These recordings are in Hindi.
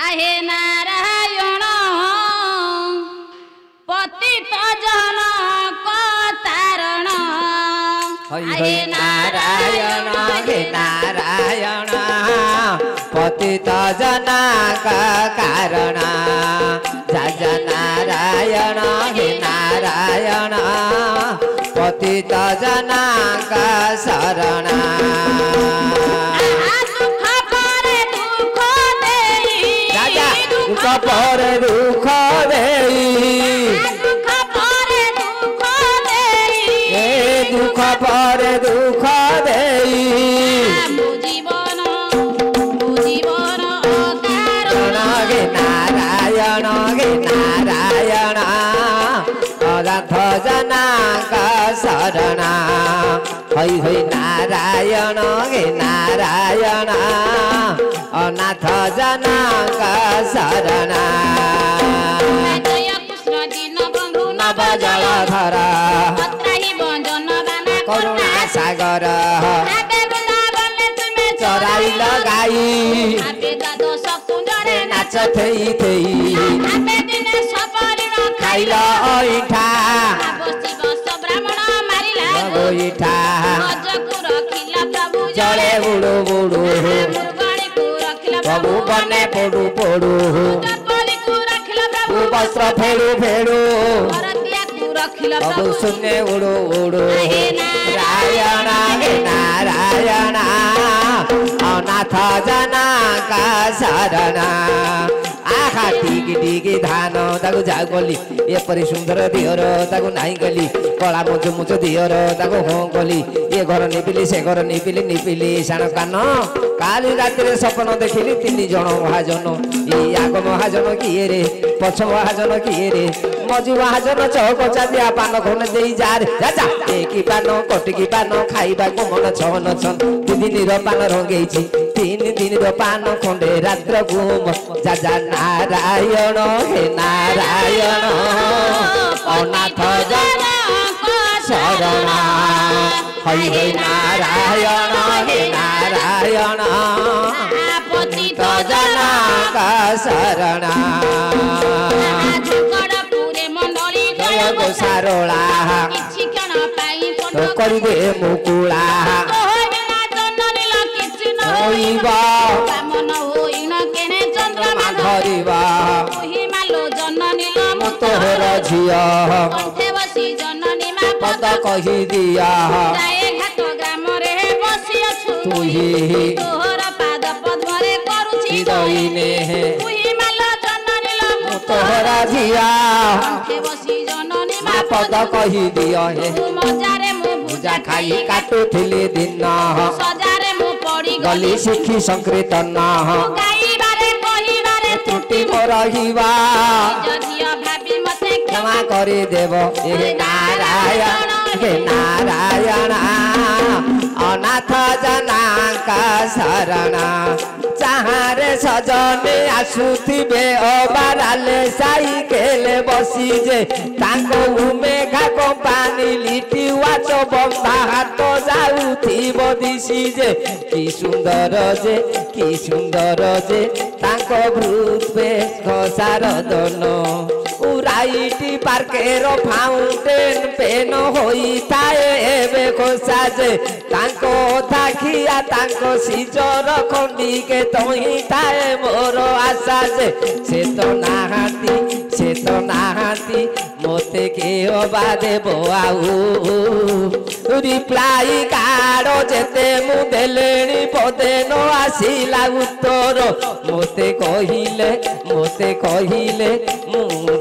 आहे नारायण पतित जन को तारण हे नारायण हे नारायण पतित जना का कारण जय नारायण हे नारायण पतित जना का शरण दुख पर दुख देई दुख पर दुख देई गे नारायण अनाथ जना का शरण हई हई नारायण गे नारायण अनाथ जना का शरण नव जलधर करुणा सागर चराई लगाई नाच थई थई खाइल ऐठा गोईठा जले बुड़ू बुड़ू प्रभु बने पोड़ू पोड़ू वस्त्र फेड़ू फेड़ू प्रभु शून्य उड़ू उड़ू नारायण हे नारायण अनाथ जना का शरण आहा टिकी टिकी धान ताकू जाऊ गली एपरी सुंदर दिहर ताकू नाई गली कला मुचु मुचु दिहर ताकू हाँ गली ये घर निपिली से घर निपिली निपिली साण कान काली रात सपन देखिली तीन जन महाजन ये आग महाजन किए रे पछ महाजन किए रे मझी महाजन चौक चांदिया पान खन दे जा रे जा एक पान कटिकी पान खाइबा को मन छन छन दि दिन पान रंगेई 3 दिन पान खंडे रात्र घुम जा नारायण हे नारायण अनाथ जना शरण हई हे नारायण हे नारायण पतित जना का शरण सारोला तो करिबे मुकुला होइबा चंद्रमा धरिबा तोहर झिया पद कही दिया तुही दईने तोहर झिया पद कही दिया हे पूजा खाई काटुथिली दिन गली शिखी संकीर्तन त्रुटि रहिबा क्षमा करी देव हे नारायण हे नारायण अनाथ जना का शरण चाहारे सजने आसुथिबे अबाराले साइकेल बसी जे ताको मेघा कंपानी लिटी वाच बंधा हाथ जाउथिब दिसी जे कि सुंदर जे ताको भृपे घसार दन उराइटी पार्केर फाउंटेन पेन होई थाए एबे खोसा जे ताको थाखिया ताको सिजर खंडिके तही थाए मोर आशा जे से तो नाहांती मोते के अबा देबो आउ रिप्लाई कार्ड जेते मु देलेनी पदे न आसिला उत्तर मोते कहिले मु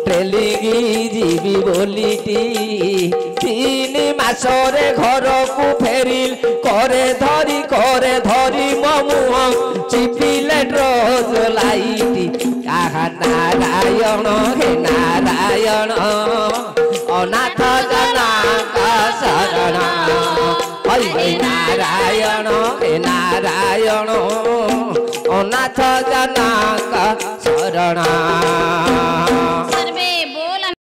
ट्रेलिंगी जीवी बोलीटी 3 मासरे घर को फेरिल करे धरी ममुह चिपिले ड्रोज लाइटी आहा नारायण हे नारायण अनाथ जना का शरण हई हे नारायण हे नारायण अनाथ जना का शरण